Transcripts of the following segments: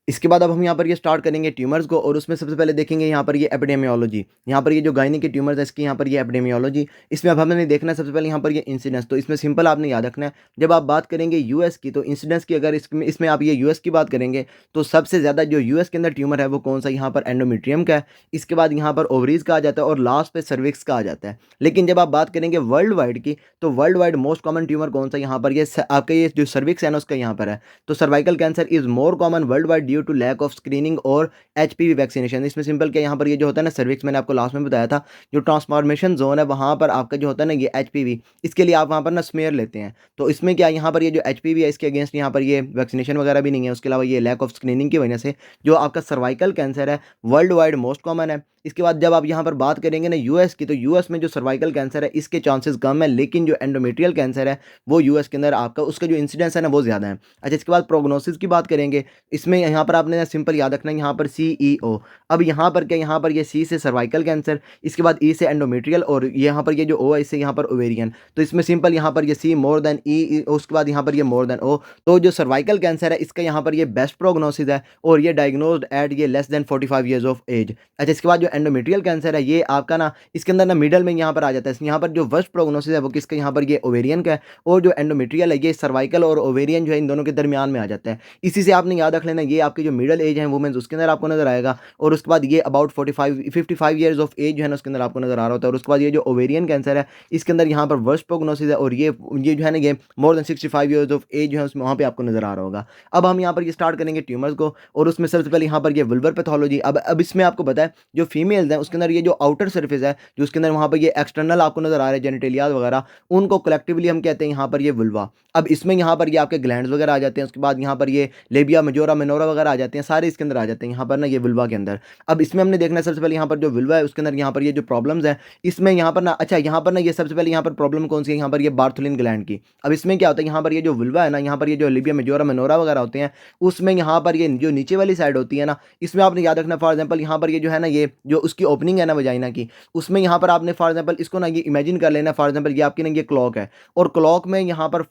इसके बाद अब हम यहाँ पर ये स्टार्ट करेंगे ट्यूमर्स को और उसमें सबसे पहले देखेंगे यहाँ पर ये एपिडेमियोलॉजी। यहाँ पर ये जो गायनी के ट्यूमर्स है इसकी यहाँ पर ये एपिडेमियोलॉजी। इसमें अब हमने देखना है सबसे पहले यहाँ पर ये इंसिडेंस। तो इसमें सिंपल आपने याद रखना है, जब आप बात करेंगे यूएस की तो इंसिडेंस की, अगर इसमें आप ये यूएस की बात करेंगे तो सबसे ज़्यादा जो यूएस के अंदर ट्यूमर है वो कौन सा, यहाँ पर एंडोमेट्रियम का है। इसके बाद यहाँ पर ओवरीज का आ जाता है और लास्ट पे सर्विक्स का आ जाता है। लेकिन जब आप बात करेंगे वर्ल्ड वाइड की तो world wide most common tumour कौन सा, यहाँ पर ये आपका ये जो सर्विक्स है ना उसका यहाँ पर है। तो cervical cancer is more common world wide due to lack of screening और एचपीवी वैक्सीनेशन। इसमें सिंपल क्या, यहाँ पर ये जो होता है ना सर्विक्स, मैंने आपको लास्ट में बताया था, जो ट्रांसफॉर्मेशन जोन है वहाँ पर आपका जो होता है ना ये एचपीवी, इसके लिए आप वहाँ पर ना स्मेयर लेते हैं। तो इसमें क्या, यहाँ पर ये जो एचपीवी है इसके अगेंस्ट यहाँ पर ये वैक्सीनेशन वगैरह भी नहीं है। उसके अलावा ये लैक ऑफ स्क्रीनिंग की वजह से जो आपका सर्वाइकल कैंसर है वर्ल्ड वाइड मोस्ट कॉमन है। इसके बाद जब आप यहाँ पर बात करेंगे ना यूएस की, तो यूएस में जो सर्वाइकल कैंसर है इसके चांसेस कम है, लेकिन जो एंडोमेट्रियल कैंसर है वो यूएस के अंदर आपका उसका जो इंसिडेंस है ना वो ज़्यादा है। अच्छा, इसके बाद प्रोग्नोसिस की बात करेंगे। इसमें यहाँ पर आपने सिंपल याद रखना है, यहाँ पर सीईओ। अब यहाँ पर क्या, यहाँ पर ये सी से सर्वाइकल कैंसर, इसके बाद ई से एंडोमेट्रियल और यहाँ पर ये जो ओ है इससे यहाँ पर ओवेरियन। तो इसमें सिंपल यहाँ पर ये सी मोर देन ई, उसके बाद यहाँ पर ये मोर देन ओ। तो जो सर्वाइकल कैंसर है इसका यहाँ पर ये बेस्ट प्रोग्नोसिस है और ये डायग्नोज्ड एट ये less than 45 years of age. अच्छा, इसके बाद जो एंडोमेट्रियल कैंसर है ये आपका ना इसके अंदर ना मिडल में यहाँ पर आ जाता है। यहाँ पर जो वर्स्ट प्रोग्नोसिस है वो किसका, यहाँ पर ये ओवेरियन का है और जो एंडोमेट्रियल है ये सर्वाइकल और ओवेरियन जो है इन दोनों के दरमियान में आ जाता है। इसी से आपने याद रख लेना, ये आपकी जो मिडल एज है वुमेन्स उसके अंदर आपको नजर आएगा और उसके बाद ये अबाउट 55 ईयर्स ऑफ एज जो है ना उसके अंदर आपको नजर आ रहा होता है। और उसके बाद ये जो ओवेरियन कैंसर है इसके अंदर यहाँ पर वर्स्ट प्रोग्नोसिस है और ये जो है ना ये more than 65 years of age जो है उसमें वहाँ पे आपको नजर आ रहा होगा। अब हम यहाँ पर ये स्टार्ट करेंगे ट्यूमर्स को और उसमें सबसे पहले यहाँ पर ये वुल्वर पैथोलॉजी। अब इसमें आपको पता है जो फीमेल्स हैं उसके अंदर ये जो आउटर सर्फेस है जो उसके अंदर वहाँ पर ये एक्सटर्नल आपको नजर आ रहा है जेनिटेलिया वगैरह, उनको कलेक्टिवली हम कहते हैं यहाँ पर ये वुल्वा। अब इसमें यहाँ पर ये आपके ग्लैंड्स वगैरह आ जाते हैं, उसके बाद यहाँ पर ये लेबिया मेजोरा मिनोरा वगैरह आ जाते हैं, सारे इसके अंदर आ जाते हैं यहाँ पर ना ये वुल्वा के अंदर। अब इसमें हमने देखना है सबसे पहले यहाँ पर जो वुल्वा है उसके अंदर यहाँ पर ये जो प्रॉब्लम्स है इसमें यहाँ पर ना, अच्छा यहाँ पर ना ये सबसे पहले यहाँ पर प्रॉब्लम कौन सी है, यहाँ पर ये बार्थुलिन ग्लैंड की। अब इसमें क्या होता है, यहाँ पर ये जो वुल्वा है ना, यहाँ पर ये जो लेबिया मेजोरा मिनोरा वगैरह होते हैं उसमें यहाँ पर ये जो नीचे वाली साइड होती है ना इसमें आपने याद रखना, फॉर एग्जाम्पल यहाँ पर ये जो है ना ये जो उसकी ओपनिंग है ना वजाइना की, उसमें यहाँ पर आपने फॉर एग्जाम्पल इसको ना ये इमेजिन कर लेना, फॉर एग्जाम्पल ये आपकी ना ये क्लॉक है और क्लॉक में यहाँ पर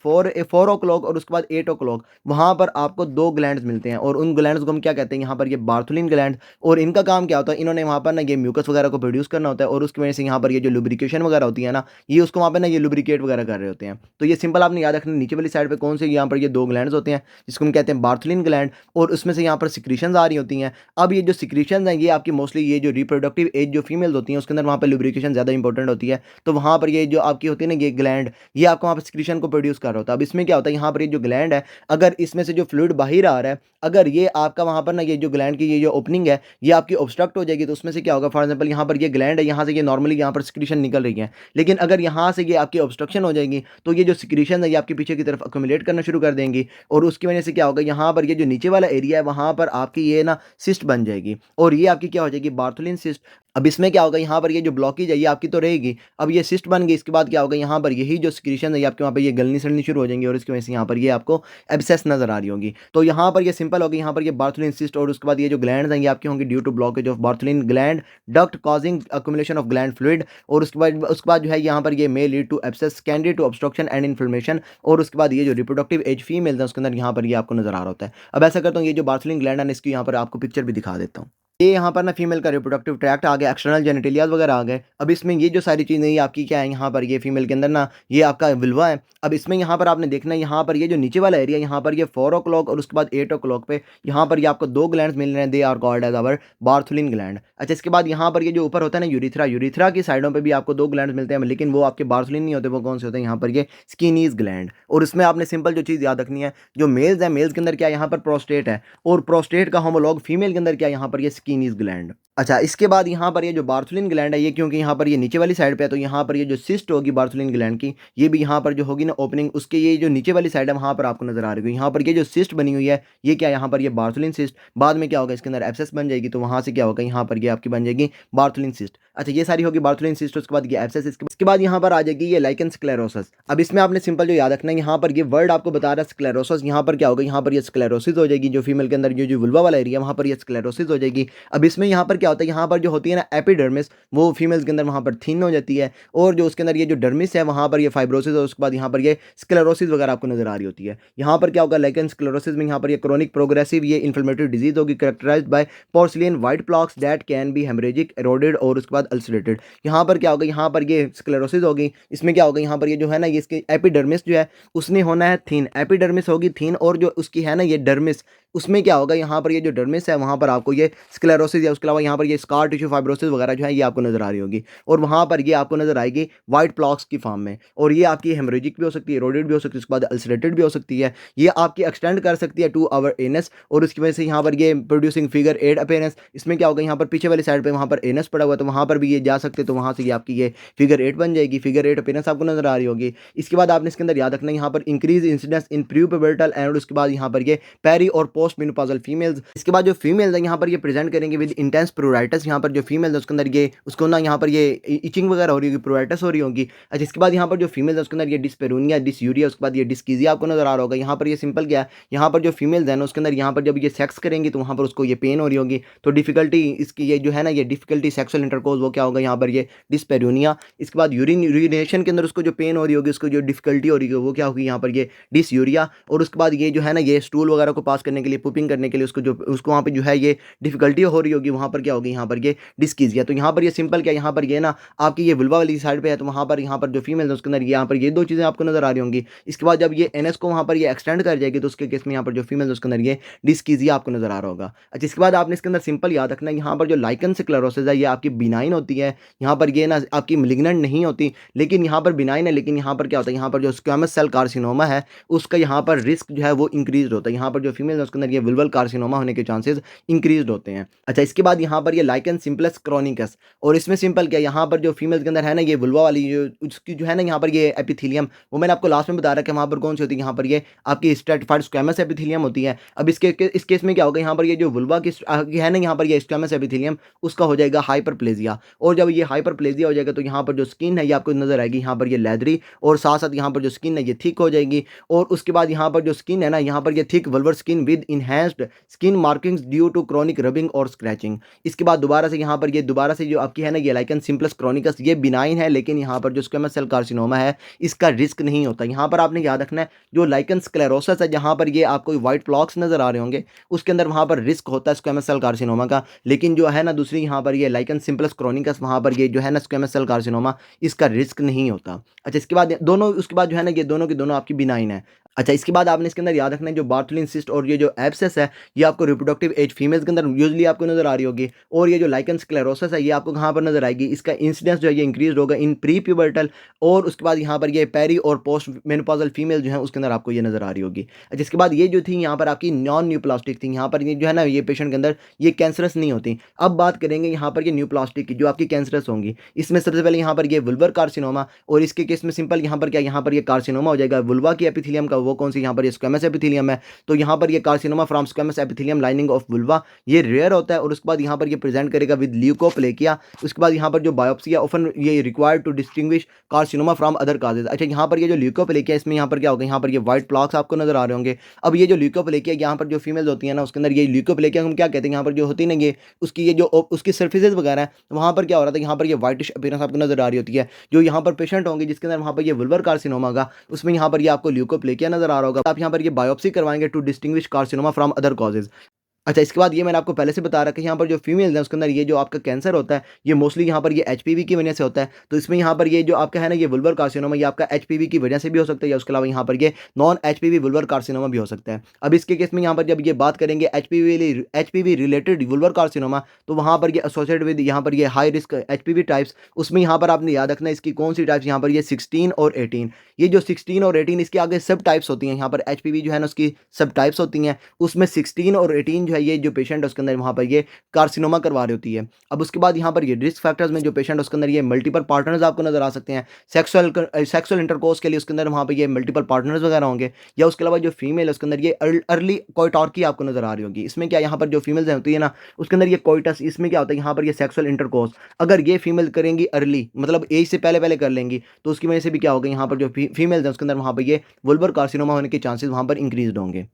4 o'clock और उसके बाद 8 o'clock वहाँ पर आपको दो ग्लैंड्स मिलते हैं और उन ग्लैंड्स को हम क्या कहते हैं, यहाँ पर ये बार्थुलिन ग्लैंड। और इनका काम क्या होता है, इन्होंने वहाँ पर ना ये म्यूकस वगैरह को प्रोड्यूस करना होता है और उसकी वजह से यहाँ पर ये जो लुब्रिकेशन वगैरह होती है ना ये उसको वहाँ पर ना ये लुब्रिकेट वगैरह कर रहे होते हैं। तो ये सिंपल आपने याद रखना, नीचे वाली साइड पर कौन से यहाँ पर ये दो ग्लैंड्स होते हैं जिसको हम कहते हैं बार्थुलिन ग्लैंड और उसमें से यहाँ पर सिक्रीशंस आ रही होती हैं। अब ये जो सिक्रीशंस हैं ये आपकी मोस्टली ये जो रिप्रोडक्टिव एज जो फीमेल्स होती हैं उसके अंदर वहाँ पर लुब्रिकेशन ज़्यादा इंपॉर्टेंट होती है। तो वहाँ पर ये जो आपकी होती है ना ये ग्लैंड ये आपको वहाँ पर सिक्रीशन को प्रोड्यूस कर रहा होता है। अब इसमें क्या होता है, यहाँ पर ये जो ग्लैंड है अगर इसमें से जो फ्लूइड बाहर आ रहा है, अगर ये आपका वहाँ पर ना ये जो ग्लैंड की ये जो ओपनिंग है ये आपकी ऑब्स्ट्रक्ट हो जाएगी तो उसमें से क्या होगा, फॉर एग्जाम्पल यहाँ पर ये ग्लैंड है, यहाँ से ये नॉर्मली यहाँ पर सिक्रीशन निकल रही है, लेकिन अगर यहाँ से ये आपकी ऑब्स्ट्रक्शन हो जाएगी तो ये जो सिक्रीशन है ये आपके पीछे की तरफ अक्यूमुलेट करना शुरू कर देंगी और उसकी वजह से क्या होगा, यहाँ पर ये जो नीचे वाला एरिया है वहाँ पर आपकी ये ना सिस्ट बन जाएगी और ये आपकी क्या हो जाएगी, बार्थुलिन सिस्ट। अब इसमें क्या होगा, यहाँ पर ये जो ब्लॉकेज है ये आपकी तो रहेगी, अब ये सिस्ट बन गई, इसके बाद क्या होगा, यहाँ पर यही जो सिक्रीशन है ये आपके वहाँ पर ये गलनी सड़नी शुरू हो जाएंगी और इसकी वजह से यहाँ पर ये आपको एब्सेस नजर आ रही होगी। तो यहाँ पर ये सिंपल होगी, यहाँ पर ये बार्थुलिन सिस्ट और उसके बाद ये जो ग्लैंड्स हैं ये आपकी होंगी due to blockage of Bartholin gland duct causing accumulation of gland fluid और उसके बाद जो है यहाँ पर ये may lead to abscess can lead to obstruction and inflammation और उसके बाद ये जो रिप्रोडक्टिव एज फीमेल्स हैं उसके अंदर यहाँ पर ये आपको नजर आ रहा होता है। अब ऐसा करता हूँ, ये जो बार्थुलिन ग्लैंड है इसकी यहाँ पर आपको पिक्चर भी दिखा देता हूँ। ये यहाँ पर ना फीमेल का रिप्रोडक्टिव ट्रैक्ट आ गया, एक्सटर्नल जेनिटेलियाज वगैरह आ गए। अब इसमें ये जो सारी चीज़ें ये आपकी क्या है, यहाँ पर ये फीमेल के अंदर ना ये आपका विल्वा है। अब इसमें यहाँ पर आपने देखना है, यहाँ पर ये जो नीचे वाला एरिया यहाँ पर ये 4 o'clock और उसके बाद 8 o'clock पे यहाँ पर ये आपको दो ग्लैंड्स मिल रहे हैं, they are called as our Bartholin gland. अच्छा, इसके बाद यहाँ पर ये जो ऊपर होता है ना यूरिथ्रा की साइडों पर भी आपको दो ग्लैंड्स मिलते हैं, लेकिन वो आपके बार्थुलिन नहीं होते, वो कौन से होते हैं, यहाँ पर ये स्किनीज ग्लैंड। और इसमें आपने सिंपल जो चीज़ याद रखनी है, जो मेल्स है मेल्स के अंदर क्या यहाँ पर प्रोस्टेट है और प्रोस्टेट का होमोलॉग फीमेल के अंदर क्या यहाँ पर ये स्किनीज ग्लैंड। अच्छा, इसके बाद यहाँ पर ये जो बार्थुलिन ग्लैंड है ये क्योंकि यहाँ पर ये नीचे वाली साइड पे है तो यहाँ पर ये जो सिस्ट होगी बार्थुलिन ग्लैंड की ये भी यहाँ पर जो होगी ना ओपनिंग उसके ये जो नीचे वाली साइड है वहाँ पर आपको नजर आ रही है। यहाँ पर ये जो सिस्ट बनी हुई है ये क्या, यहाँ पर ये बार्थुलिन सिस्ट, बाद में क्या होगा इसके अंदर एब्सेस बन जाएगी तो वहाँ से क्या होगा, यहाँ पर ये आपकी बन जाएगी बार्थुलिन सिस्ट। अच्छा, ये सारी होगी बार्थुलिन सिस्ट, उसके बाद ये एब्सेस, इसके बाद यहाँ पर आ जाएगी ये लाइकन स्क्लेरोसिस। अब इसमें आपने सिंपल जो याद रखना है, यहाँ पर ये वर्ड आपको बता रहा है स्क्लेरोसिस, यहाँ पर क्या होगा, यहाँ पर ये स्क्लेरोसिस हो जाएगी, जो फीमेल के अंदर जो वुल्वा वाला एरिया वहाँ पर ये स्क्लेरोसिस हो जाएगी। अब इसमें यहाँ पर क्या क्या होता है यहाँ पर जो होती है ना एपिडर्मिस, वो फीमेल्स के अंदर वहाँ पर थिन हो जाती है, और जो उसके अंदर ये जो डर्मिस है वहाँ पर ये फाइब्रोसिस, और उसके बाद यहाँ पर ये स्क्लेरोसिस वगैरह आपको नजर आ रही होती है। यहाँ पर क्या होगा, लेकिन स्क्लेरोसिस में यहाँ पर ये क्रोनिक प्रोग्रेसिव ये इन्फ्लेमेटरी डिजीज होगी, characterised by porcelain white plaques that can be haemorrhagic, eroded, और उसके बाद अल्सरेटेड। यहाँ पर क्या होगा, यहाँ पर ये स्क्लेरोसिस होगी, इसमें क्या होगा, यहाँ पर ये जो है ना ये इसके एपिडर्मिस जो है उसने होना है थिन, एपिडर्मिस होगी थिन, और जो उसकी है ना ये डर्मिस, उसमें क्या होगा, यहाँ पर ये जो डर्मिस है वहाँ पर आपको ये स्क्लेरोसिस या उसके अलावा यहाँ पर ये स्कार टिश्यू फाइब्रोसिस वगैरह जो है ये आपको नजर आ रही होगी, और वहाँ पर ये आपको नजर आएगी वाइट प्लॉक्स की फॉर्म में, और ये आपकी हेमरेजिक भी हो सकती है, एरोडेड भी हो सकती है, उसके बाद अल्सरेटेड भी हो सकती है। ये आपकी एक्सटेंड कर सकती है टू आवर एनस, और उसकी वजह से यहाँ पर ये प्रोड्यूसिंग फिगर 8 अपेयरेंस, इसमें क्या होगा, यहाँ पर पीछे वाली साइड पे वहाँ पर एनस पड़ा हुआ है, तो वहाँ पर भी ये जा सकते, तो वहाँ से ये आपकी ये फिगर 8 बन जाएगी, फिगर 8 अपेयरेंस आपको नजर आ रही होगी। इसके बाद आपने इसके अंदर याद रखना है यहाँ पर इंक्रीज इंसिडेंस इन प्रीपुबर्टल, एंड उसके बाद यहाँ पर ये पेरी और पोस्ट मेनोपॉजल फीमेल्स। इसके बाद जो फीमेल्स है यहाँ पर ये प्रेजेंट करेंगे विद इंटेंस प्रोराइटिस, यहाँ पर जो फीमेल्स है उसके अंदर ये उसको ना यहाँ पर ये इचिंग वगैरह हो रही होगी, प्रोराइटिस हो रही होगी। अच्छा, इसके बाद यहाँ पर जो फीमेल्स है उसके अंदर ये डिस्पेरूनिया, डिसयूरिया, उसके बाद ये डिस्कीजिया आपको नजर आ रहा होगा। यहाँ पर ये सिंपल क्या है, यहाँ पर जो फीमेल्स है ना उसके अंदर यहाँ पर जब ये सेक्स करेंगी तो वहाँ पर उसको ये पेन हो रही होगी, तो डिफिकल्टी इसकी ये जो है ना ये डिफिकल्टी सेक्सुअल इंटरकोर्स, वो क्या होगा यहाँ पर ये डिस्पेरूनिया। इसके बाद यूरिनेशन के अंदर उसको जो पेन हो रही होगी, उसको जो डिफिकल्टी हो रही है वो क्या होगी यहाँ पर ये डिसयूरिया। और उसके बाद ये जो है ना ये स्टूल वगैरह को पास करने के लिए, पुपिंग करने के लिए उसको वहाँ पर जो है ये डिफिकल्टी हो रही होगी, वहाँ पर क्या होगी, यहाँ पर ये डिस्कीजिया। तो यहाँ पर ये सिंपल क्या, यहाँ पर ये ना आपकी ये वुल्वा वाली साइड पे है, तो वहाँ पर यहाँ पर जो फीमेल है उसके अंदर यहाँ पर ये दो चीज़ें आपको नजर आ रही होंगी। इसके बाद जब ये एनएस को वहाँ पर ये एक्सटेंड कर जाएगी, तो उसके केस में यहाँ पर जो फीमेल है उसके अंदर ये डिस्कीजिया आपको नजर आ रहा होगा। अच्छा, इसके बाद आपने इसके अंदर सिंपल याद रखना है, यहाँ पर जो लाइकन स्क्लेरोसिस है ये आपकी बिनाइन होती है, यहाँ पर ये ना आपकी मिलिग्नेंट नहीं होती, लेकिन यहाँ पर बिनाइन है, लेकिन यहाँ पर क्या होता है, यहाँ पर जो स्क्वेमस सेल कार्सिनोमा है उसका यहाँ पर रिस्क जो है वो इंक्रीज होता है, यहाँ पर जो फीमेल है उसके अंदर ये वुल्वल कार्सिनोमा होने के चांसेस इंक्रीज होते हैं। अच्छा, इसके बाद यहाँ पर ये लाइकन सिंपलेक्स क्रॉनिकस, और इसमें सिंपल क्या, यहाँ पर जो फीमेल्स के अंदर है ना ये वुल्वा वाली जो उसकी जो है ना यहाँ पर ये एपिथेलियम, वो मैंने आपको लास्ट में बता रखा है वहाँ पर कौन सी होती है, यहाँ पर ये आपकी स्ट्रेटिफाइड स्क्वेमस एपिथेलियम होती है। अब इस केस में क्या होगा, यहाँ पर ये जो वुल्वा की है ना यहाँ पर ये स्क्वेमस एपिथेलियम, उसका हो जाएगा हाइपरप्लेजिया, और जब ये हाइपरप्लेजिया हो जाएगा तो यहाँ पर जो स्किन है ये आपको नजर आएगी यहाँ पर ये लेदरी, और साथ साथ यहाँ पर जो स्किन है ये थिक हो जाएगी, और उसके बाद यहाँ पर जो स्किन है ना यहाँ पर ये thick vulvar skin with enhanced skin markings due to chronic rubbing और स्क्रैचिंग। इसके बाद दोबारा से यहाँ पर ये दोबारा से जो आपकी है ना ये लाइकन सिंपलेक्स क्रॉनिकस ये बिनाइन है, लेकिन यहाँ पर जो स्क्वेमस सेल कार्सिनोमा है इसका रिस्क नहीं होता। यहाँ पर आपने याद रखना है जो लाइकन स्क्लेरोसिस है जहाँ पर ये आपको व्हाइट प्लॉक्स नजर आ रहे होंगे उसके अंदर वहाँ पर रिस्क होता है स्क्वेमस सेल कार्सिनोमा का, लेकिन जो है ना दूसरी यहाँ पर ये लाइकन सिंपलेक्स क्रॉनिकस वहाँ पर ये जो है ना स्क्वेमस सेल कार्सिनोमा इसका रिस्क नहीं होता। अच्छा, इसके बाद दोनों उसके बाद जो है ना ये दोनों के दोनों आपकी बिनाइन है। अच्छा, इसके बाद आपने इसके अंदर याद रखना है जो बार्टलिन सिस्ट और ये जो एब्सेस है ये आपको रिप्रोडक्टिव एज फीमेल्स के अंदर यूजुअली आपको नजर आ रही होगी, और ये जो लाइकन स्क्लेरोसिस है ये आपको कहाँ पर नजर आएगी, इसका इंसिडेंस जो है ये इंक्रीज होगा इन प्री प्यूबर्टल, और उसके बाद यहाँ पर ये पेरी और पोस्ट मेनोपॉजल फीमेल जो है उसके अंदर आपको ये नजर आ रही होगी। जिसके बाद ये जो थी यहाँ पर आपकी नॉन न्यूप्लास्टिक थी, यहाँ पर ये जो है ना ये पेशेंट के अंदर ये कैंसरस नहीं होती। अब बात करेंगे यहाँ पर ये न्यूप्लास्टिक की जो आपकी कैंसरस होंगी, इसमें सबसे पहले यहाँ पर ये वुल्वर कार्सिनोमा, और इसके केस में सिंपल यहाँ पर क्या, यहाँ पर ये कार्सिनोमा हो जाएगा वुल्वा की एपिथेलियम का, वो कौन सी यहाँ पर ये स्क्वेमस एपिथेलियम है, तो यहाँ पर ये carcinoma from squamous epithelium lining of vulva ये रेयर होता है, और उसके बाद यहाँ पर ये प्रेजेंट करेगा विद ल्यूकोप्लेकिया। उसके बाद यहाँ पर जो बायोप्सी है ऑफन ये required to distinguish carcinoma from other causes. अच्छा, यहाँ पर ये जो ल्यूकोप्लेकिया इसमें यहाँ पर क्या होगा, यहाँ पर ये व्हाइट प्लॉक्स आपको नजर आ रहे होंगे। अब ये जो ल्यूकोप्लेकिया यहाँ पर जो फीमेल्स होती है ना उसके अंदर ये ल्यूकोप्लेकिया हम क्या कहते हैं, यहाँ पर जो होती है ना ये उसकी ये जो उसकी सर्फेसेज वगैरह है वहाँ पर क्या हो रहा था, यहाँ पर ये व्हाइटिश अपीयरेंस आपको नजर आ रही होती है। जो यहाँ पर पेशेंट होंगे जिसके अंदर वहाँ पर ये वुल्वर कार्सिनोमा होगा उसमें यहाँ पर ये आपको ल्यूकोप्लेकिया नजर आ रहा होगा। आप यहाँ पर ये बायोप्सी करवाएंगे to distinguish carcinoma from other causes. अच्छा, इसके बाद ये मैंने आपको पहले से बता रखा है यहाँ पर जो फीमेल्स हैं उसके अंदर ये जो आपका कैंसर होता है ये मोस्टली यहाँ पर ये एचपीवी की वजह से होता है, तो इसमें यहाँ पर ये जो आपका है ना ये वुल्वर कार्सिनोमा ये आपका एचपीवी की वजह से भी हो सकता है, या उसके अलावा यहाँ पर ये नॉन एचपीवी वुल्वर कार्सिनोमा भी हो सकता है। अब इसके केस में यहाँ पर जब ये बात करेंगे एचपीवी रिलेटेड वुल्वर कार्सिनोमा, तो वहाँ पर ये एसोसिएटेड विद यहाँ पर ये हाई रिस्क एचपीवी टाइप्स, उसमें यहाँ पर आपने याद रखना है इसकी कौन सी टाइप्स, यहाँ पर ये 16 और 18, ये जो 16 और 18 इसके आगे सब टाइप्स होती हैं, यहाँ पर एचपीवी जो है ना उसकी सब टाइप्स होती हैं, उसमें 16 और 18 जो है ये जो पेशेंट उसके अंदर वहाँ पर ये कार्सिनोमा करवा रही होती है। अब उसके बाद यहाँ पर ये रिस्क फैक्टर्स में जो पेशेंट उसके अंदर ये मल्टीपल पार्टनर्स आपको नजर आ सकते हैं, सेक्सुअल इंटरकोर्स के लिए उसके अंदर वहाँ पर ये मल्टीपल पार्टनर्स वगैरह होंगे, या उसके अलावा जो फीमेल उसके अंदर ये अर्ली कोइटॉर्की आपको नजर आ रही होगी। इसमें क्या यहाँ पर जो फीमेल्स होती है ना उसके अंदर ये कोइटस, इसमें क्या होता है यहाँ पर ये सेक्सुअल इंटरकोर्स अगर ये फीमेल करेंगी अर्ली मतलब एज से पहले पहले कर लेंगी तो उसकी वजह से भी क्या होगा यहाँ पर जो फीमेल्स हैं उसके अंदर वहाँ पर ये वुल्वर कार्सिनोमा होने के चांसेस वहाँ पर इंक्रीज होंगे।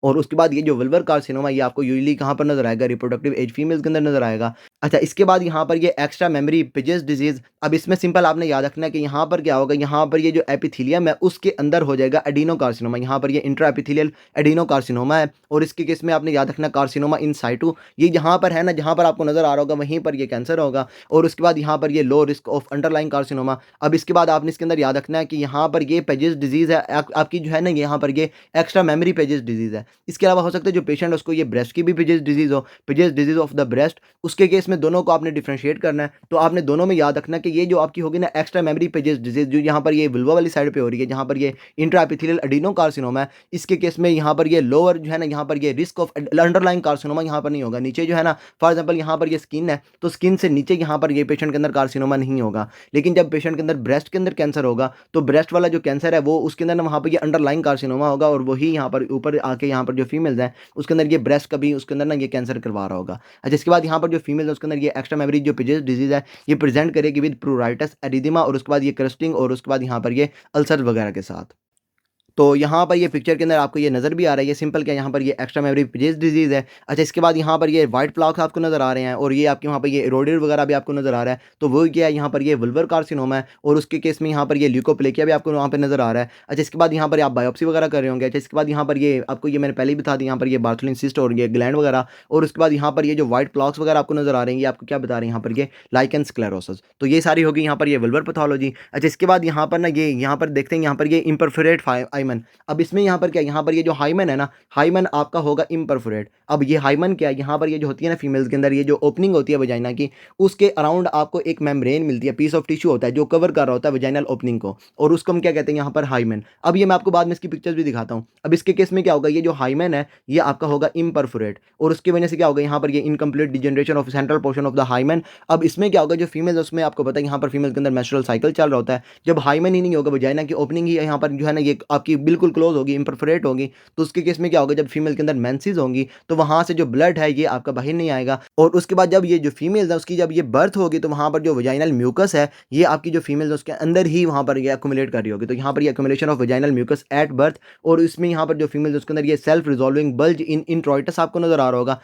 और उसके बाद ये जो वल्वर कार्सिनोमा ये आपको यूजुअली कहाँ पर नज़र आएगा, रिप्रोडक्टिव एज फीमेल्स के अंदर नज़र आएगा। अच्छा, इसके बाद यहाँ पर ये एक्स्ट्रा मेमोरी पेजेस डिजीज़, अब इसमें सिंपल आपने याद रखना है कि यहाँ पर क्या होगा, यहाँ पर ये जो एपिथेलियम है उसके अंदर हो जाएगा एडिनोकार्सिनोमा। यहाँ पर ये इंट्रा एपिथेलियल एडिनोकार्सिनोमा है और इसके केस में आपने याद रखना कार्सिनोमा इन साइटू, ये जहाँ पर है ना, जहाँ पर आपको नज़र आ रहा होगा वहीं पर ये कैंसर होगा। और उसके बाद यहाँ पर ये low risk of underlying carcinoma. अब इसके बाद आपने इसके अंदर याद रखना है कि यहाँ पर ये पेजेस डिजीज़ है आपकी जो है ना, यहाँ पर ये एक्स्ट्रा मेमोरी पेजेस डिजीज़ है। इसके अलावा हो सकता है जो पेशेंट है उसको ये ब्रेस्ट की भी पेजेस डिजीज़ हो, pages disease of the breast, उसके केस में दोनों को आपने डिफरेंशिएट करना है। तो आपने दोनों में याद रखना है कि ये जो आपकी होगी ना एक्स्ट्रा मेमोरी पेजेस डिजीज़, जो यहाँ पर ये वुल्वा वाली साइड पे हो रही है, जहाँ पर ये इंट्रा एपिथेलियल एडिनोकार्सिनोमा है, इसके केस में यहाँ पर ये लोअर जो है ना, यहाँ पर ये रिस्क ऑफ अंडरलाइंग कार्सिनोमा यहाँ पर नहीं होगा। नीचे जो है ना, फॉर एग्जांपल यहाँ पर ये स्किन है, तो स्किन से नीचे यहाँ पर ये पेशेंट के अंदर कार्सिनोमा नहीं होगा। लेकिन जब पेशेंट के अंदर ब्रेस्ट के अंदर कैंसर होगा, तो ब्रेस्ट वाला जो कैंसर है वो उसके अंदर ना वहाँ पर ये अंडरलाइंग कार्सिनोमा होगा, और वही यहाँ पर ऊपर आके यहाँ पर जो फीमेल्स हैं उसके अंदर ये ब्रेस्ट का भी उसके अंदर ना ये कैंसर करवा रहा होगा। अच्छा, इसके बाद यहाँ पर जो फीमेल है उसके अंदर ये एक्स्ट्रा मेमोरी जो पेजेस डिजीज है ये प्रेजेंट करेगी विद प्रूराइटस एरिथमा, और उसके बाद ये क्रस्टिंग, और उसके बाद यहाँ पर ये अल्सर वगैरह के साथ। तो यहाँ पर ये पिक्चर के अंदर आपको ये नज़र भी आ रहा है, ये सिंपल क्या है, यहाँ पर ये एक्स्ट्रा मेमोरी पेजेस डिजीज़ है। अच्छा, इसके बाद यहाँ पर ये वाइट प्लॉक्स आपको नज़र आ रहे हैं, और ये आपके वहाँ पर ये इरोडेड वगैरह भी आपको नज़र आ रहा है। तो वो क्या है, यहाँ पर ये वुल्वर कार्सिनोमा है, और उसके केस में यहाँ पर ये ल्यूकोप्लेकिया भी आपको वहाँ पे नज़र आ रहा है। अच्छा, इसके बाद यहाँ पर आप बायोप्सी वगैरह कर रहे होंगे। अच्छा, इसके बाद यहाँ पर ये आपको ये मैंने पहले ही बता दी, यहाँ पर ये बार्थोलिन सिस्ट और ये ग्लैंड वगैरह, और उसके बाद यहाँ पर ये जो वाइट प्लॉक्स वगैरह आपको नज़र आ रहे हैं, ये आपको क्या बता रहे हैं, यहाँ पर ये लाइकेन स्क्लेरोसिस। तो ये सारी होगी यहाँ पर ये वुल्वर पैथोलॉजी। अच्छा, इसके बाद यहाँ पर ना ये यहाँ पर देखते हैं, यहाँ पर ये इम्परफोरेट हाइमन। अब इसमें यहाँ पर क्या, यहाँ पर ये जो हाइमन है ना, हाइमन आपका होगा इम्परफोरेट। अब ये हाइमन क्या है, यहाँ पर ये जो होती है ना फीमेल्स के अंदर, ये जो ओपनिंग होती है वजाइना की, उसके अराउंड आपको एक मेम्ब्रेन मिलती है, पीस ऑफ टिश्यू होता है जो कवर कर रहा होता है वजाइनल ओपनिंग को, और उसको हम क्या कहते हैं यहाँ पर हाइमन। अब ये मैं आपको बाद में इसकी पिक्चर्स भी दिखाता हूँ। अब इसके केस में क्या होगा, ये जो हाइमन है ये आपका होगा इम्परफोरेट, और उसकी वजह से क्या होगा, यहाँ पर ये incomplete degeneration of central portion of the hymen. अब इसमें क्या होगा, जो फीमेल है उसमें आपको पता है यहाँ पर फीमेल के अंदर मेंस्ट्रुअल साइकिल चल रहा होता है, जब हाइमन ही नहीं होगा, वजाइना की ओपनिंग ही यहाँ पर जो है ना ये आपकी बिल्कुल क्लोज होगी, इम्परफोरेट होगी, तो उसके केस में क्या होगा, जब फीमेल के अंदर मेंसेस होंगी तो वहां से जो ब्लड है ये आपका बाहर नहीं आएगा, और उसके बाद जब ये जो फीमेल है उसकी जब ये बर्थ होगी, तो वहां पर जो वजाइनल म्यूकस है ये आपकी जो फीमेल है उसके अंदर ही वहां पर ये अक्यूमुलेट कर रही होगी। तो यहाँ पर ये accumulation of vaginal mucus at birth, और इसमें यहाँ पर जो फीमेल है उसके अंदर ये सेल्फ रिजॉल्विंग बल्ज इन इंट्रोइटस आपको नजर आ रहा होगा।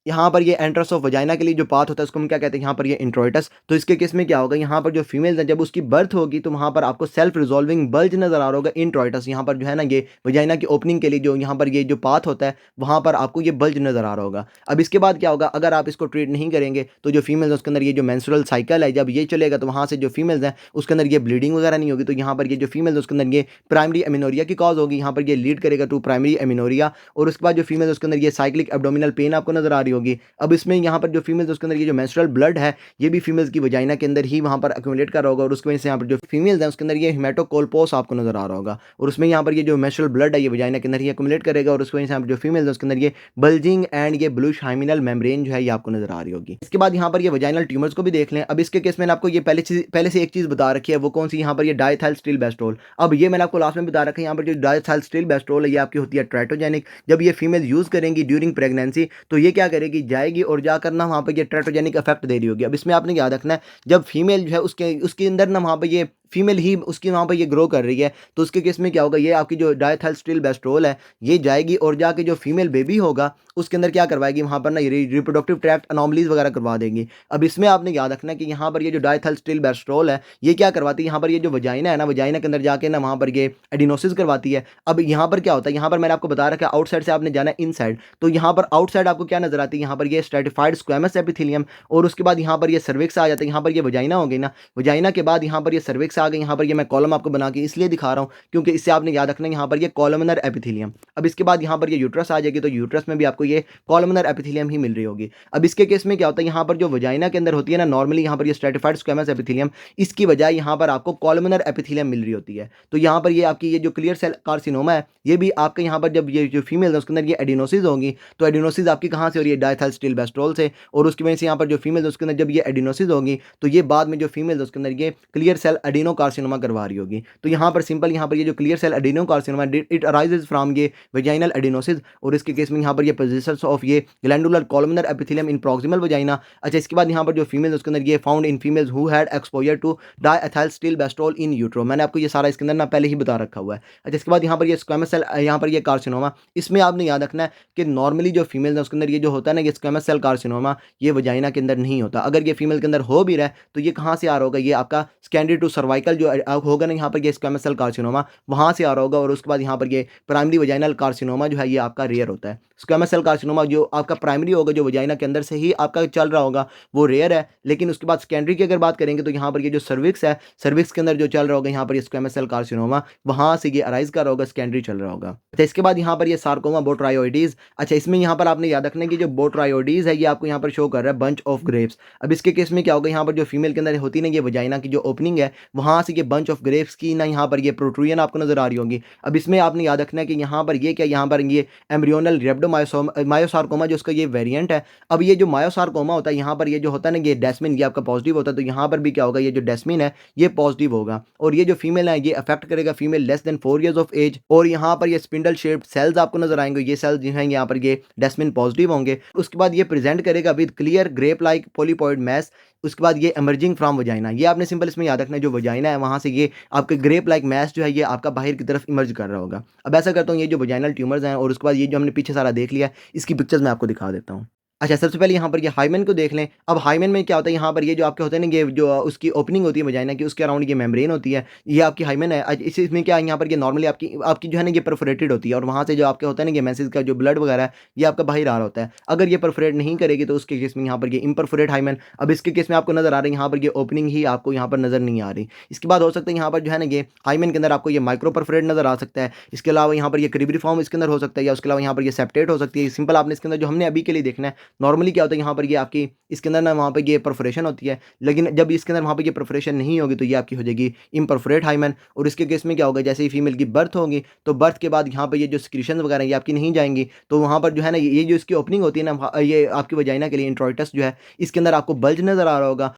यहाँ पर ये एंट्रस ऑफ वजाइना के लिए जो पाथ होता है उसको हम क्या कहते हैं, यहाँ पर ये इंट्रोइटस। तो इसके केस में क्या होगा, यहाँ पर जो फीमेल है जब उसकी बर्थ होगी तो वहाँ पर आपको सेल्फ रिजॉल्विंग बल्ज नजर आ रहा होगा इंट्रोइटस। यहाँ पर जो है ना ये वजाइना की ओपनिंग के लिए जो यहाँ पर ये जो पाथ होता है वहाँ पर आपको ये बल्ज नजर आ रहा होगा। अब इसके बाद क्या होगा, अगर आप इसको ट्रीट नहीं करेंगे तो जो फीमेल है उसके अंदर ये जो मेंस्ट्रुअल साइकिल है जब ये चलेगा तो वहाँ से जो फीमेल्स हैं उसके अंदर ये ब्लीडिंग वगैरह नहीं होगी। तो यहाँ पर ये जो फीमेल है उसके अंदर ये प्राइमरी एमिनोरिया की कॉज होगी, यहाँ पर ये लीड करेगा टू प्राइमरी एमिनोरिया। और उसके बाद जो फीमेल है उसके अंदर ये साइक्लिक एब्डोमिनल पेन आपको नजर आ रही होगी। अब इसमें यहाँ पर जो फीमेल्स उसके अंदर ये जो मेंस्ट्रुअल ब्लड है ये भी फीमेल्स की वजाइना के अंदर ही वहाँ पर अक्यूमुलेट कर रहा होगा, और उसकी वजह से यहाँ पर जो फीमेल्स हैं उसके अंदर ये हिमेटोकोलपोस आपको नजर आ रहा होगा, और उसमें यहाँ पर ये जो मेंस्ट्रुअल ब्लड है ये वजाइना के अंदर ही अक्यूमुलेट करेगा, और उसकी वजह से यहाँ पर जो फीमेल्स है उसके अंदर ये बल्जिंग एंड ये ब्लूइश हाइमिनल मेम्ब्रेन जो है ये आपको नजर आ रही होगी। इसके बाद यहाँ पर ये वजाइनल ट्यूमर्स को भी देख लें। अब इसके केस में आपको ये पहले से एक चीज बता रखी है, वो कौन सी, यहाँ पर ये डाइथाइलस्टिलबेस्टोल। अब ये मैंने आपको लास्ट में बता रखा है, यहाँ पर जो डाइथाइलस्टिलबेस्टोल है ये आपकी होती है ट्रेटोजेनिक। जब ये फीमेल यूज करेंगी ड्यूरिंग प्रेगनेंसी तो ये क्या करेगी, जाएगी और जाकर ना वहाँ पर ये ट्रेटोजेनिक इफेक्ट दे रही होगी। अब इसमें आपने याद रखना है, जब फीमेल जो है उसके अंदर ना वहाँ पर ये फीमेल ही उसकी वहाँ पर ये ग्रो कर रही है, तो उसके केस में क्या होगा, ये आपकी जो डाइथाइलस्टिलबेस्टोल है ये जाएगी और जाके जो फीमेल बेबी होगा उसके अंदर क्या करवाएगी, वहाँ पर ना रिप्रोडक्टिव ट्रैक्ट अनोमलीज वगैरह करवा देंगी। अब इसमें आपने याद रखना है कि यहाँ पर ये जो डाइथाइलस्टिलबेस्टोल है ये क्या करवाती है, यहाँ पर ये जो वजाइना है ना, वजाइना के अंदर जाके ना वहाँ पर ये एडिनोसिस करवाती है। अब यहाँ पर क्या होता है, यहाँ पर मैंने आपको बता रखा है आउटसाइड से आपने जाना है इनसाइड, तो यहाँ पर आउटसाइड आपको क्या नजर आती है, यहाँ पर ये स्ट्रेटिफाइड स्क्वेमस एपिथेलियम, और उसके बाद यहाँ पर ये सर्विक्स आ जाता है। यहाँ पर ये वजाइना हो गई ना, वजाइना के बाद यहाँ पर ये सर्विक्स आ गई। यहाँ पर ये मैं कॉलम आपको बना के इसलिए दिखा रहा हूँ क्योंकि इससे आपने याद रखना है यहाँ पर ये कॉलमनर एपिथेलियम। अब इसके बाद यहाँ पर ये यूट्रस आ जाएगी, तो यूट्रस में भी आपको ये कॉलमनर एपिथेलियम ही मिल रही होगी। अब इसके केस में क्या होता है, यहाँ पर जो वजाइना के अंदर होती है ना नॉर्मली यहाँ पर ये स्ट्रेटिफाइड स्क्वेमस एपिथेलियम, इसकी बजाय यहाँ पर आपको कॉलमनर एपिथेलियम मिल रही होती है। तो यहाँ पर ये आपकी ये जो क्लियर सेल कार्सिनोमा है ये भी आपके यहाँ पर जब ये जो फीमेल है उसके अंदर ये एडिनोसिस होंगी, तो एडिनोसिस आपकी कहाँ से हो रही है, डाइथाइलस्टिलबेस्ट्रोल से, और उसकी वजह से यहाँ पर जो फीमेल उसके अंदर जब ये एडिनोसिस होगी तो ये बाद में जो फीमेल उसके अंदर ये क्लियर सेल एडिनोकार्सिनोमा करवा रही होगी। तो यहाँ पर सिंपल यहाँ पर ये जो clear cell adenocarcinoma it arises from ये वेजाइनल एडिनोसिस, और इसके केस में यहाँ पर ये पोजिशंस ऑफ ये glandular columnar epithelium in proximal vagina. अच्छा, इसके बाद यहाँ पर जो फीमेल उसके अंदर ये found in females who had exposure to diethylstilbestrol in utero. मैंने आपको ये सारा इसके अंदर ना पहले ही बता रखा हुआ है। अच्छा, इसके बाद यहाँ पर ये स्क्वेमस सेल यहाँ पर ये कार्सिनोमा, इसमें आपने याद रखना है कि नॉर्मली जो फीमेल है उसके अंदर ये जो होता है ना ये स्क्वेमस सेल कार्सिनोमा, ये वजाइना के अंदर नहीं होता। अगर ये फीमेल के अंदर हो भी रहा है तो ये कहाँ से आ रहा होगा, ये आपका सेकेंडरी टू सर्वाइकल जो होगा ना यहाँ पर ये स्क्वेमस सेल कार्सिनोमा वहाँ से आ रहा होगा, और उसके बाद यहाँ पर ये प्राइमरी वजाइनल कार्सिनोमा जो है ये आपका रेयर होता है। स्क्वेमस सेल कार्सिनोमा जो आपका प्राइमरी होगा जो वजाइना के अंदर से ही आपका चल रहा होगा वो रेयर है, लेकिन उसके बाद सेकेंडरी की अगर बात करेंगे तो यहाँ पर ये जो सर्विक्स है, सर्विक्स के अंदर जो चल रहा होगा यहाँ पर ये स्क्वेमस सेल कार्सिनोमा वहाँ से ये अराइज कर रहा होगा, सेकेंडरी चल रहा होगा। अच्छा, इसके बाद यहाँ पर ये सार्कोमा बोट्रायोइडीज। अच्छा, इसमें यहाँ पर आपने याद रखना है कि जो बोट्रायोइडीज है ये आपको यहाँ पर शो कर रहा है बंच ऑफ ग्रेप्स। अब इसके केस में क्या होगा, यहाँ पर जो फीमेल के अंदर होती है ना ये वजाइना की जो ओपनिंग है वहाँ से ये बंच ऑफ ग्रेप्स की ना यहाँ पर ये प्रोट्रूजन आपको नजर आ रही होगी। अब इसमें आपने याद रखना है कि यहाँ पर ये क्या, यहाँ पर ये एम्ब्रियोनल मायोसार्कोमा जो उसका ये वेरिएंट है। अब ये जो मायोसार्कोमा होता है यहाँ पर ये जो होता है ना ये डेस्मिन ये आपका पॉजिटिव होता है, तो यहाँ पर भी क्या होगा, ये जो डेस्मिन है ये पॉजिटिव होगा, और ये जो फीमेल है ये अफेक्ट करेगा female less than 4 years of age. और यहाँ पर ये स्पिंडल शेप्ड सेल्स आपको नजर आएंगे, ये सेल्स जो हैं यहाँ पर ये डेस्मिन पॉजिटिव होंगे। उसके बाद ये प्रेजेंट करेगा with clear grape like polypoid mass. उसके बाद ये एमर्जिंग फ्रॉम वजाइना, ये आपने सिंपल इसमें याद रखना है जो वजाइना है वहाँ से ये आपके ग्रेप लाइक मैस जो है ये आपका बाहर की तरफ इमर्ज कर रहा होगा। अब ऐसा करता हूँ, ये जो वजाइनल ट्यूमर्स हैं और उसके बाद ये जो हमने पीछे सारा देख लिया इसकी पिक्चर्स मैं आपको दिखा देता हूँ। अच्छा, सबसे पहले यहाँ पर ये हाइमेन को देख लें। अब हाइमेन में क्या होता है, यहाँ पर ये जो आपके होते हैं ना ये जो उसकी ओपनिंग होती है वजाइना की उसके अराउंड ये मेम्ब्रेन होती है, ये आपकी हाइमेन है। इसमें क्या है, यहाँ पर ये नॉर्मली आपकी आपकी जो है ना ये परफोरेटेड होती है, और वहाँ से जो आपके होता है ना ये मेंसेस का जो ब्लड वगैरह है ये आपका बाहर आ रहा होता है। अगर ये परफोरेट नहीं करेगी तो उसके केस में यहाँ पर ये इम्परफोरेट हाइमेन। अब इसके केस में आपको नजर आ रही है यहाँ पर ये ओपनिंग ही आपको यहाँ पर नजर नहीं आ रही। इसके बाद हो सकता है यहाँ पर जो है ना ये हाइमेन के अंदर आपको ये माइक्रो परफोरेट नजर आ सकता है। इसके अलावा यहाँ पर ये क्रिबरी फॉर्म इसके अंदर हो सकता है, या उसके अलावा यहाँ पर ये सेप्टेट हो सकती है। सिंपल आपने इसके अंदर जो हमने अभी के लिए देखना है, नॉर्मली क्या होता है यहाँ पर ये आपकी इसके अंदर ना वहाँ पे ये परफोरेशन होती है, लेकिन जब इसके अंदर वहाँ पे ये परफोरेशन नहीं होगी तो ये आपकी हो जाएगी इम्परफोरेट हाइमेन। और इसके केस में क्या होगा, जैसे ही फीमेल की बर्थ होगी तो बर्थ के बाद यहाँ पे ये जो सिक्रीशन वगैरह ये आपकी नहीं जाएंगी, तो वहाँ पर जो है ना ये जो इसकी ओपनिंग होती है ना ये आपकी वजाइना के लिए इंट्रोइटस जो है इसके अंदर आपको बल्ज नजर आ रहा होगा।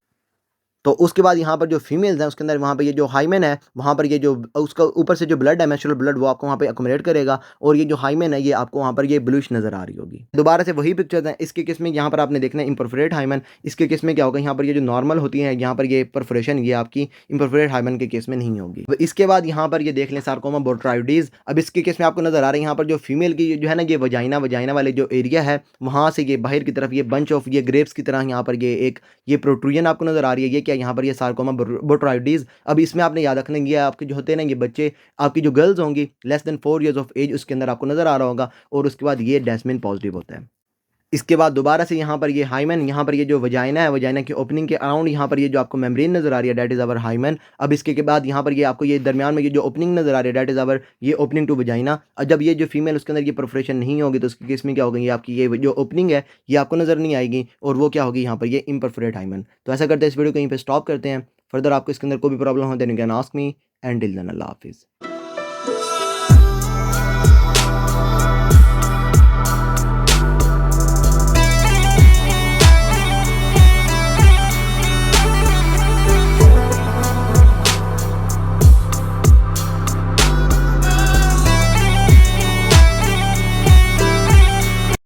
तो उसके बाद यहाँ पर जो फीमेल्स हैं उसके अंदर वहाँ पे ये जो हाइमेन है वहाँ पर ये जो उसका ऊपर से जो ब्लड है मेंस्ट्रुअल ब्लड वो आपको वहाँ पे अकोमोडेट करेगा, और ये जो हाइमेन है ये आपको वहाँ पर ये ब्लूइश नजर आ रही होगी। दोबारा से वही पिक्चर्स हैं, इसके केस में यहाँ पर आपने देखना है इम्परफोरेट हाइमेन। इसके केस में क्या होगा, यहाँ पर ये जो नॉर्मल होती है यहाँ पर ये परफोरेशन ये आपकी इम्परफोरेट हाइमेन के केस में नहीं होगी। इसके बाद यहाँ पर ये देख लें सार्कोमा बोट्रायोइडीज। अब इसके केस में आपको नजर आ रहा है यहाँ पर जो फीमेल की जो है ना ये वजाइना वाले जो एरिया है वहाँ से ये बाहर की तरफ ये बंच ऑफ ये ग्रेप्स की तरह यहाँ पर ये प्रोट्रूजन आपको नजर आ रही है। ये क्या, यहाँ पर ये सार्कोमा बोट्रायोइडीज। अब इसमें आपने याद रखना है आपके जो होते हैं ना ये बच्चे आपकी जो गर्ल्स होंगी less than 4 years of age उसके अंदर आपको नजर आ रहा होगा, और उसके बाद ये डेस्मिन पॉजिटिव होता है। इसके बाद दोबारा से यहाँ पर ये हाइमेन, यहाँ पर ये जो वजाइना है वजाइना की ओपनिंग के अराउंड यहाँ पर ये जो आपको मेम्ब्रेन नजर आ रही है दैट इज़ अवर हाइमेन। अब इसके के बाद यहाँ पर ये आपको ये दरमियान में ये जो ओपनिंग नजर आ रही है दैट इज़ अवर ये ओपनिंग टू वजाइना। और जब ये जो फीमेल उसके अंदर ये परफोरेशन नहीं होगी तो उसके केस में क्या होगा, ये आपकी ये जो ओपनिंग है ये आपको नजर नहीं आएगी, और वो क्या होगी यहाँ पर ये इम्परफोरेट हाइमेन। तो ऐसा करते हैं इस वीडियो को यहीं पर स्टॉप करते हैं। फर्दर आपको इसके अंदर कोई भी प्रॉब्लम हो then you can ask me, and till then अल्लाह हाफिज़।